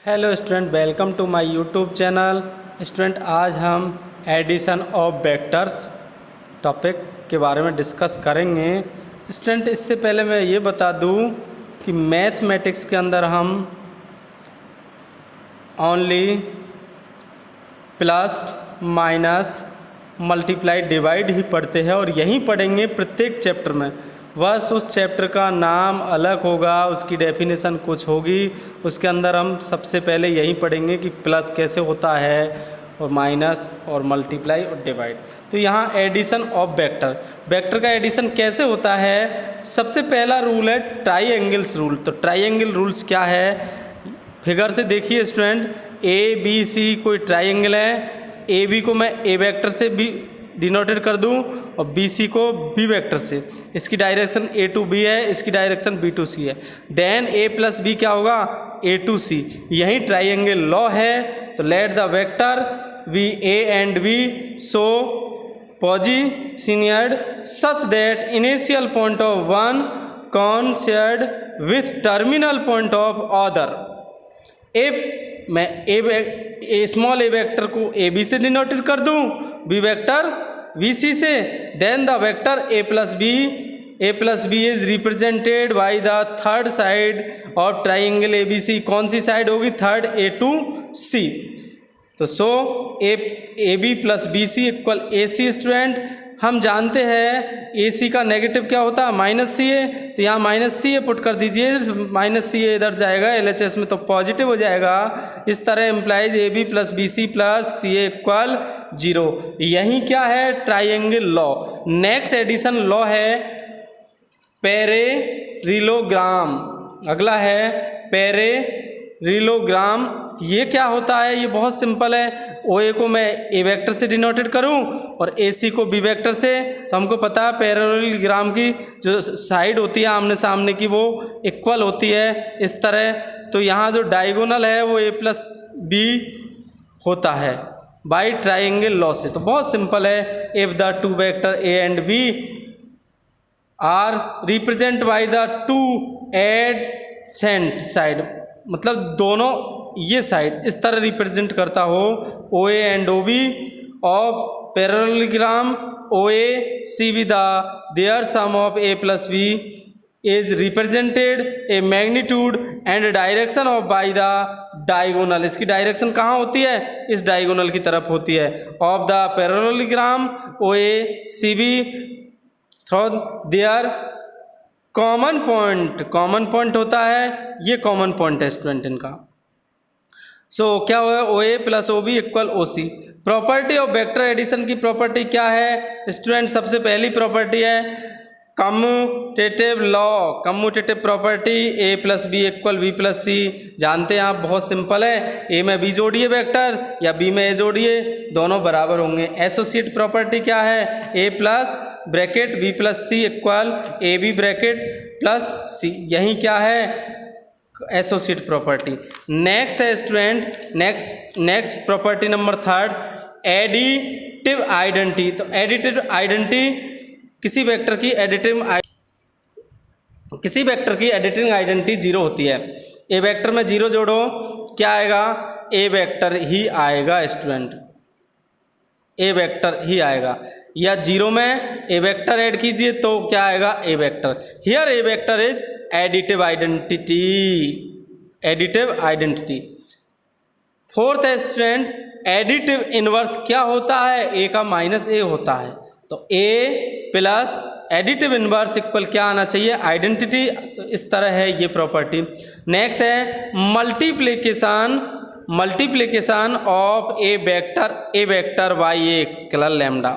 Hello student, welcome to my YouTube channel. Student, आज हम addition of vectors topic के बारे में डिस्कस करेंगे। स्टूडेंट, इससे पहले मैं ये बता दूं कि मैथमेटिक्स के अंदर हम only plus minus multiply divide ही पढ़ते हैं और यही पढ़ेंगे प्रत्येक चैप्टर में। बस उस चैप्टर का नाम अलग होगा, उसकी डेफिनेशन कुछ होगी। उसके अंदर हम सबसे पहले यही पढ़ेंगे कि प्लस कैसे होता है और माइनस और मल्टीप्लाई और डिवाइड। तो यहाँ एडिशन ऑफ वेक्टर, वेक्टर का एडिशन कैसे होता है। सबसे पहला रूल है ट्राइएंगल्स रूल। तो ट्राइएंगल रूल्स क्या है, फिगर से देखिए स्टूडेंट, ए बी सी कोई ट्राइएंगल है। ए बी को मैं ए वेक्टर से भी डिनोटेड कर दूं और बी सी को बी वेक्टर से। इसकी डायरेक्शन ए टू बी है, इसकी डायरेक्शन बी टू सी है। देन ए प्लस बी क्या होगा, ए टू सी। यही ट्राइएंगल लॉ है। तो let the vector B A and B so positioned such that initial point of one coincide with terminal point of other. If मैं a small A vector को A B से denoted कर दूं, B vector B C से, then the vector A plus B is represented by the third side of triangle A B C. कौन सी side होगी, third, A to C. तो so A B plus B C equal A C. Student, हम जानते हैं ए सी का negative क्या होता है, माइनस सी है। तो यहाँ माइनस सी ए पुट कर दीजिए, माइनस सी ए इधर जाएगा एल एच एस में तो पॉजिटिव हो जाएगा। इस तरह implies A B plus B C plus C A equal 0। यही क्या है, triangle law. Next addition law है पैरेललोग्राम। अगला है पैरेललोग्राम। ये क्या होता है, ये बहुत सिंपल है। ओ ए को मैं ए वेक्टर से डिनोटेड करूं और ए सी को बी वेक्टर से। तो हमको पता है पैरेललोग्राम की जो साइड होती है आमने सामने की, वो इक्वल होती है इस तरह। तो यहाँ जो डायगोनल है वो ए प्लस बी होता है बाय ट्राइएंगल लॉ से। तो बहुत सिंपल है। If the two vector A and B are represent by the two adjacent side, मतलब दोनों ये साइड इस तरह रिप्रेजेंट करता हो, O A and O B of parallelogram O A C B the their sum of A plus B is represented A magnitude and direction of by the diagonal. इसकी direction कहाँ होती है, इस diagonal की तरफ होती है। Of the parallelogram O A C B through their common point होता है। ये कॉमन पॉइंट है स्टूडेंट इनका। सो क्या हुआ, O A plus O B equal O C. Property of vector addition की प्रॉपर्टी क्या है स्टूडेंट, सबसे पहली प्रॉपर्टी है commutative law. Commutative property A plus B equal B plus C. जानते हैं आप, बहुत सिंपल है। ए में बी जोड़िए वेक्टर या बी में ए जोड़िए, दोनों बराबर होंगे। एसोसिएट प्रॉपर्टी क्या है, A plus bracket B plus C equal A B bracket plus C. यही क्या है, एसोसिएट प्रॉपर्टी। नेक्स्ट है student, next property number third, additive identity. तो एडिटिव आइडेंटिटी किसी वेक्टर की एडिटिंग आइडेंटिटी 0 होती है। ए वेक्टर में 0 जोड़ो, क्या आएगा, ए वेक्टर ही आएगा स्टूडेंट, ए वेक्टर ही आएगा। या 0 में ए वेक्टर ऐड कीजिए तो क्या आएगा, A vector. Here A vector is additive identity. Fourth है स्टूडेंट, एडिटिव इनवर्स क्या होता है, ए का माइनस ए होता है। तो ए प्लस एडिटिव इनवर्स इक्वल क्या आना चाहिए, आइडेंटिटी। तो इस तरह है ये प्रॉपर्टी। नेक्स्ट है multiplication of A vector by a scalar lambda.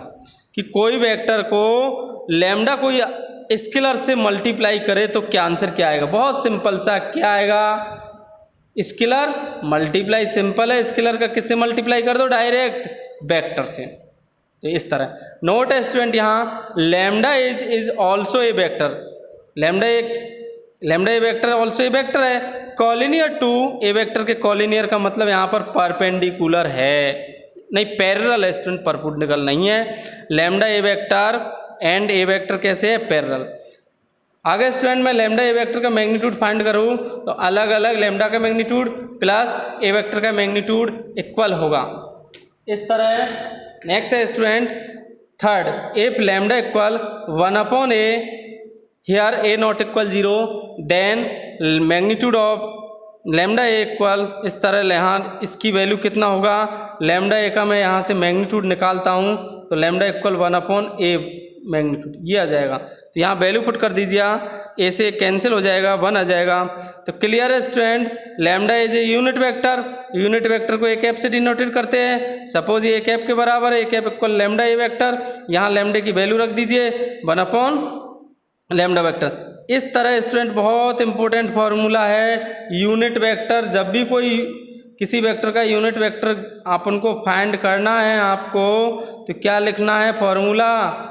कि कोई वेक्टर को लैम्डा कोई स्केलर से मल्टीप्लाई करे तो क्या आंसर क्या आएगा, बहुत सिंपल सा, क्या आएगा, स्केलर मल्टीप्लाई। सिंपल है, स्केलर का किससे मल्टीप्लाई कर दो, डायरेक्ट वेक्टर से। तो इस तरह नोट है स्टूडेंट, यहाँ lambda is also a vector. Lambda A vector also a vector है। कॉलिनियर टू ए वेक्टर के कॉलिनियर का मतलब यहाँ पर परपेंडिकुलर है, नहीं पैरेलल है स्टूडेंट, परपेंडिकुलर नहीं है। Lambda A vector and A vector कैसे है, पैरेलल। आगे स्टूडेंट मैं लेमडा ए वेक्टर का मैग्नीट्यूड फाइंड करूँ तो अलग अलग लेमडा का मैग्नीट्यूड प्लस ए वेक्टर का मैग्नीट्यूड इक्वल होगा इस तरह। नेक्स्ट है student third, if lambda equal 1/a here A not equal 0 then magnitude of lambda A equal, इस तरह यहाँ इसकी वैल्यू कितना होगा, लेमडा ए का मैं यहाँ से मैग्नीट्यूड निकालता हूँ तो लेमडा इक्वल 1/a मैग्नीट्यूड ये आ जाएगा। तो यहाँ वैल्यू पुट कर दीजिए, ए से कैंसिल हो जाएगा 1 आ जाएगा। तो क्लियर है student, lambda is a unit vector, unit vector को ए कैप से डिनोटेट करते हैं। सपोज ये ए कैप के बराबर है, A cap equal lambda A vector, यहाँ लेमडा की वैल्यू रख दीजिए 1/लेमडा वेक्टर। इस तरह स्टूडेंट बहुत इंपॉर्टेंट फॉर्मूला है, यूनिट वेक्टर जब भी कोई किसी वेक्टर का यूनिट वेक्टर अपन को फाइंड करना है आपको तो क्या लिखना है formula,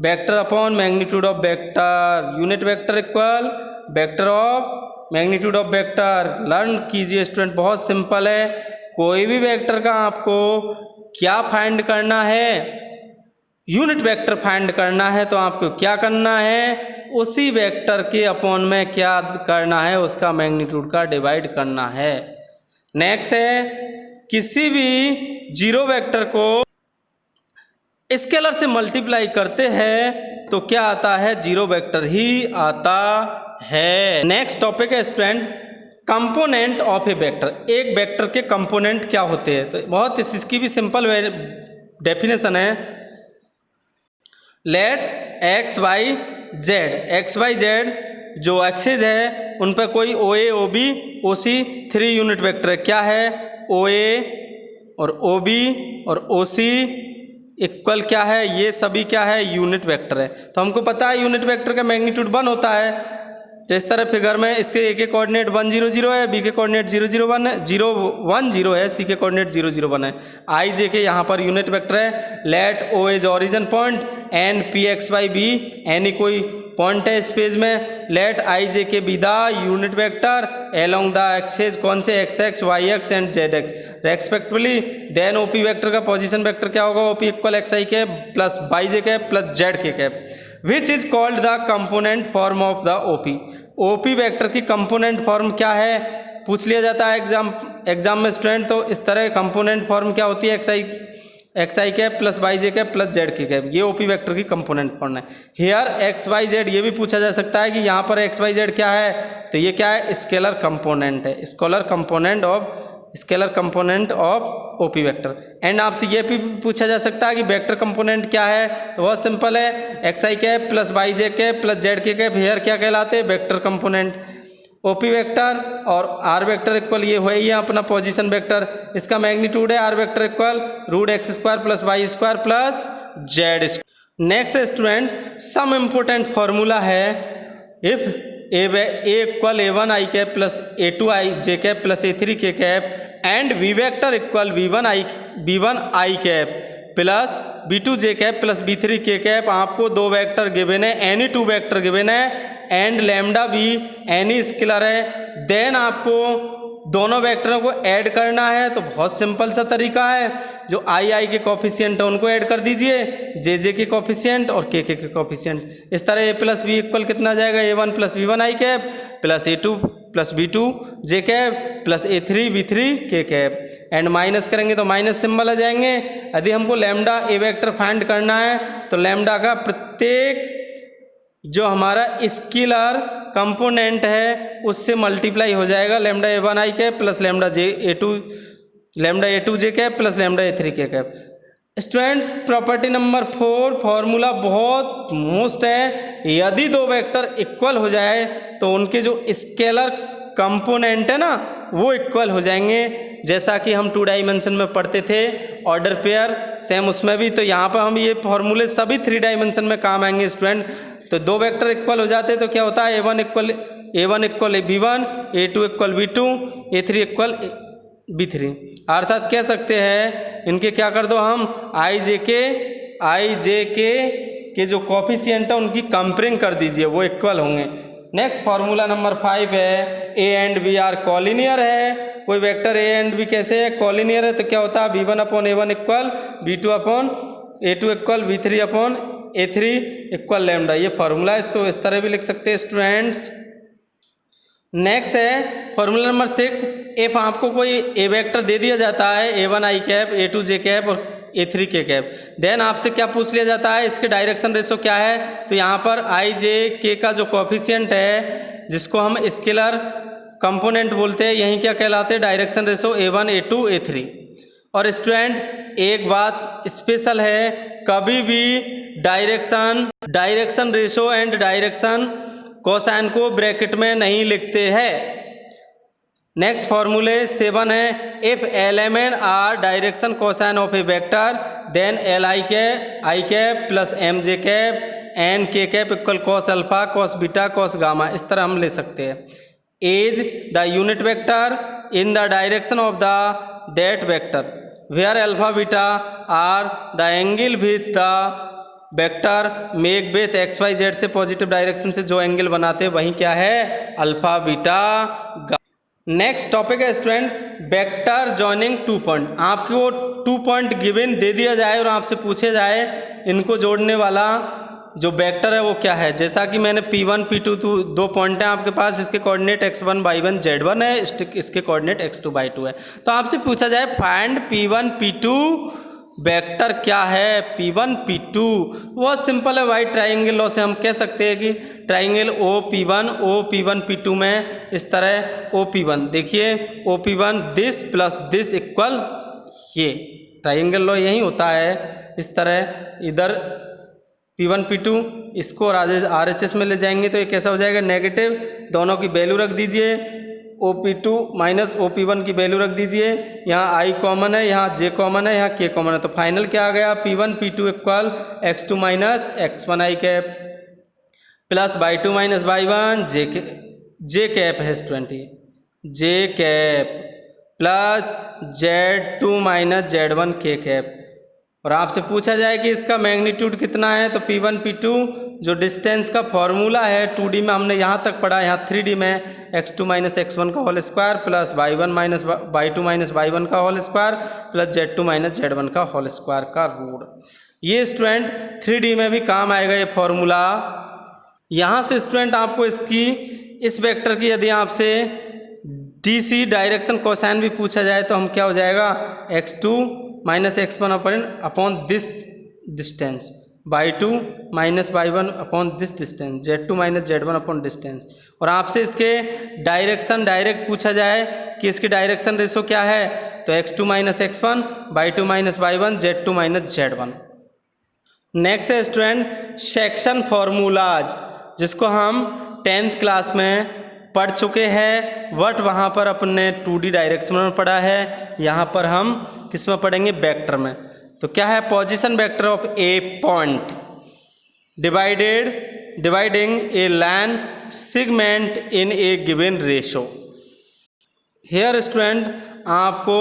vector upon magnitude of vector, unit vector equal vector of magnitude of vector. Learn कीजिए स्टूडेंट, बहुत सिंपल है, कोई भी वेक्टर का आपको क्या फाइंड करना है, यूनिट वेक्टर फाइंड करना है तो आपको क्या करना है, उसी वेक्टर के अपॉन में क्या करना है, उसका मैग्नीट्यूड का डिवाइड करना है। नेक्स्ट है, किसी भी जीरो वेक्टर को स्केलर से मल्टीप्लाई करते हैं तो क्या आता है, जीरो वेक्टर ही आता है। नेक्स्ट टॉपिक है student component of A vector, एक वेक्टर के कंपोनेंट क्या होते हैं। तो बहुत इसकी भी सिंपल डेफिनेशन है, लेट एक्स वाई जेड जो एक्सेज है उन पर कोई ओ ए ओ बी ओ सी 3 यूनिट वेक्टर है। क्या है, ओ ए और ओ बी और ओ सी इक्वल क्या है, ये सभी क्या है, यूनिट वेक्टर है। तो हमको पता है यूनिट वेक्टर का मैग्नीट्यूड 1 होता है। तो इस तरह फिगर में इसके ए के कोऑर्डिनेट 1 0 0 है, बी के कोऑर्डिनेट 0 0 1 है, 0 1 0 है, सी के कोऑर्डिनेट 0 0 1 है, आई जे के यहाँ पर यूनिट वेक्टर है। Let O is origin point and P X Y be, any कोई पॉइंट है स्पेस में, let I J K be the unit vector along the axes, कौन से X X Y X and Z X respectively. Then OP vector का position vector क्या होगा, OP equal X I cap plus Y J cap plus Z K cap, which is called the component form of the OP. OP vector की component form क्या है, पूछ लिया जाता है एग्जाम में स्टूडेंट। तो इस तरह कंपोनेंट फॉर्म क्या होती है, X I cap plus Y J cap plus Z की कैप, ये ओपी वेक्टर की कंपोनेंट फॉर्म है। हियर एक्स वाई जेड, ये भी पूछा जा सकता है कि यहाँ पर एक्स वाई जेड क्या है, तो ये क्या है, स्केलर कंपोनेंट है, scalar component of OP vector. And आपसे ये भी पूछा जा सकता है कि वेक्टर कंपोनेंट क्या है, तो बहुत सिंपल है, X I cap plus Y J cap plus Z K cap, here क्या कहलाते हैं, वेक्टर कंपोनेंट। ओपी वेक्टर और आर वेक्टर इक्वल ये है अपना पोजीशन वेक्टर, इसका मैग्नीट्यूड है R vector equal root X square plus Y square plus Z square. Next student some important formula है, if A equal A1 I cap plus A2 I J cap plus A3 K cap and V vector equal B1 I cap plus B2 J cap plus B3 के cap, आपको दो vector given है, any two vector given है and lambda भी any scalar है, then आपको दोनों वेक्टरों को ऐड करना है। तो बहुत सिंपल सा तरीका है, जो आई के कोफिशिएंट है उनको ऐड कर दीजिए, जे के कोफिशिएंट और के कोफिशिएंट। इस तरह ए प्लस बी इक्वल कितना आ जाएगा, A1 plus V1 I cap plus A2 plus B2 J cap plus A3 B3 के कैप, एंड माइनस करेंगे तो माइनस सिंबल आ जाएंगे। यदि हमको लैम्डा ए वेक्टर फाइंड करना है तो लैम्डा का प्रत्येक जो हमारा स्केलर कंपोनेंट है उससे मल्टीप्लाई हो जाएगा, lambda A1 I cap plus lambda A2 J cap plus lambda A3 K cap. Student property number 4 formula बहुत मोस्ट है, यदि दो वेक्टर इक्वल हो जाए तो उनके जो स्केलर कंपोनेंट है ना वो इक्वल हो जाएंगे, जैसा कि हम 2 डायमेंशन में पढ़ते थे ऑर्डर पेयर, सेम उसमें भी। तो यहाँ पर हम ये फॉर्मूले सभी 3 डायमेंशन में काम आएंगे स्टूडेंट। तो दो वेक्टर इक्वल हो जाते हैं तो क्या होता है, A1 equal B1, A2 equal B2, A3 equal B3। अर्थात कह सकते हैं इनके क्या कर दो हम आई जे के जो कोफिशिएंट है उनकी कंपेयरिंग कर दीजिए, वो इक्वल होंगे। नेक्स्ट फार्मूला नंबर 5 है, A and B are collinear है। कोई वेक्टर A एंड B कैसे है, कॉलिनियर है, तो क्या होता है B1 upon A1 equal B2 upon A2 equal B3 upon A3 equal lambda, ये फॉर्मूला है, तो इस तरह भी लिख सकते हैं स्टूडेंट्स। नेक्स्ट है फॉर्मूला नंबर 6। इफ आपको कोई ए वेक्टर दे दिया जाता है A1 i cap, A2 j cap और A3 k कैप, देन आपसे क्या पूछ लिया जाता है, इसके डायरेक्शन रेशो क्या है। तो यहाँ पर i j k का जो कोफिशिएंट है, जिसको हम स्केलर कंपोनेंट बोलते हैं, यही क्या कहलाते हैं, direction ratio A1 A2 A3। और स्टूडेंट एक बात स्पेशल है, कभी भी direction ratio and direction cosine को ब्रैकेट में नहीं लिखते हैं। नेक्स्ट फॉर्मूले 7 है, if LMN are direction cosine of A vector then LI cap plus MJ cap N K cap equal cos alpha cos beta cos gamma, इस तरह हम ले सकते हैं। Is the unit vector in the direction of the that vector where alpha beta are the angle which the vector make with XYZ से positive direction से जो angle बनाते हैं वही क्या है, अल्फा बीटा। नेक्स्ट टॉपिक है स्टूडेंट वेक्टर जॉइनिंग 2 पॉइंट। आपको 2 पॉइंट गिवन दे दिया जाए और आपसे पूछे जाए इनको जोड़ने वाला जो वेक्टर है वो क्या है। जैसा कि मैंने P1 P2 दो पॉइंट हैं आपके पास, जिसके कोऑर्डिनेट x1 y1 z1 है, इसके कोऑर्डिनेट x2 y2 है। तो आपसे पूछा जाए फाइंड P1 P2 वेक्टर क्या है, P1 P2। बहुत सिंपल है भाई, ट्राइंगल लॉ से हम कह सकते हैं कि ट्राइंगल OP1 P2 में इस तरह OP1, देखिए OP1 this plus this equal ये, ट्राइंगल लॉ यही होता है। इस तरह इधर P1 P2 इसको RHS में ले जाएंगे तो ये कैसा हो जाएगा, नेगेटिव, दोनों की वैल्यू रख दीजिए, OP2 माइनस OP1 की वैल्यू रख दीजिए, यहाँ I कॉमन है, यहाँ J कॉमन है, यहाँ K कॉमन है, तो फाइनल क्या आ गया, P1 P2 equal x2 minus x1 i cap plus y2 minus y1 J cap है student, J cap plus Z2 minus Z1 K cap. और आपसे पूछा जाए कि इसका मैग्नीट्यूड कितना है, तो P1 P2 जो डिस्टेंस का फॉर्मूला है 2D में हमने यहाँ तक पढ़ा, यहाँ 3D में x2 माइनस x1 का whole square plus y1 minus y2 minus y1 का whole square plus Z2 minus Z1 का होल स्क्वायर का रूट। ये स्टूडेंट 3D में भी काम आएगा ये फॉर्मूला। यहाँ से स्टूडेंट आपको इसकी इस वेक्टर की यदि आपसे DC डायरेक्शन कोसाइन भी पूछा जाए तो हम क्या हो जाएगा, x2 minus x1 upon this distance, y2 minus y1 upon this distance, Z2 minus Z1 upon distance. और आपसे इसके डायरेक्शन डायरेक्ट पूछा जाए कि इसकी डायरेक्शन रेशो क्या है, तो x2 minus x1 y2 minus y1 Z2 minus Z1। Next है स्टूडेंट सेक्शन फॉर्मूलाज, जिसको हम 10th क्लास में पढ़ चुके हैं, बट वहाँ पर अपने 2D डायरेक्शन में पढ़ा है, यहाँ पर हम किस में पढ़ेंगे, वेक्टर में। तो क्या है, position vector of A point dividing A line segment in A given ratio. Here student आपको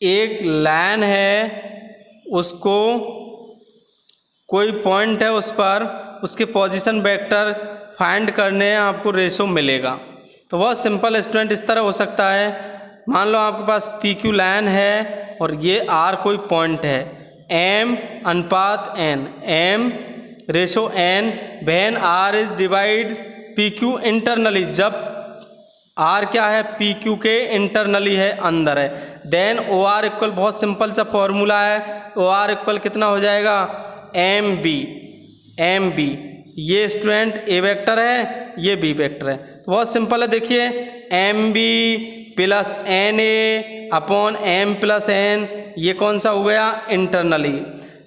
एक लाइन है, उसको कोई पॉइंट है, उस पर उसके पोजीशन वेक्टर फाइंड करने आपको रेशो मिलेगा। तो बहुत सिंपल स्टूडेंट इस तरह हो सकता है, मान लो आपके पास PQ लाइन है और ये R कोई पॉइंट है, M अनुपात N, M ratio N when R is divide PQ internally, जब R क्या है, PQ के इंटरनली है, अंदर है, देन OR इक्वल, बहुत सिंपल सा फॉर्मूला है, OR इक्वल कितना हो जाएगा, MB। ये स्टूडेंट ए वेक्टर है, ये बी वेक्टर है, तो बहुत सिंपल है। देखिए MB plus NA upon M plus N, ये कौन सा हो गया, इंटरनली।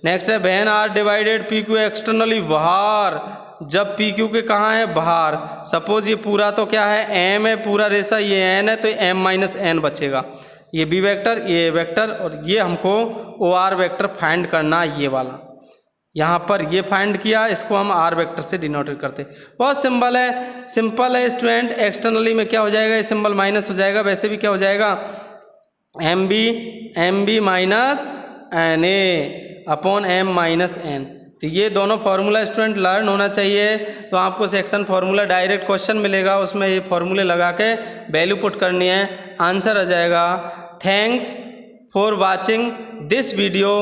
नेक्स्ट है when are divided PQ externally, बाहर, जब PQ के कहाँ है, बाहर। सपोज ये पूरा तो क्या है, M है, पूरा रेशा ये N है, तो M माइनस N बचेगा, ये बी वेक्टर, ये वेक्टर, और ये हमको OR वेक्टर फाइंड करना, ये वाला यहाँ पर ये फाइंड किया, इसको हम R वेक्टर से डिनोटेट करते। बहुत सिंपल है स्टूडेंट। एक्सटर्नली में क्या हो जाएगा, ये सिंबल माइनस हो जाएगा, वैसे भी क्या हो जाएगा, MB minus NA upon M minus N। तो ये दोनों फार्मूला स्टूडेंट लर्न होना चाहिए। तो आपको सेक्शन फार्मूला डायरेक्ट क्वेश्चन मिलेगा, उसमें ये फार्मूले लगा के वैल्यू पुट करनी है, आंसर आ जाएगा। Thanks for watching this video.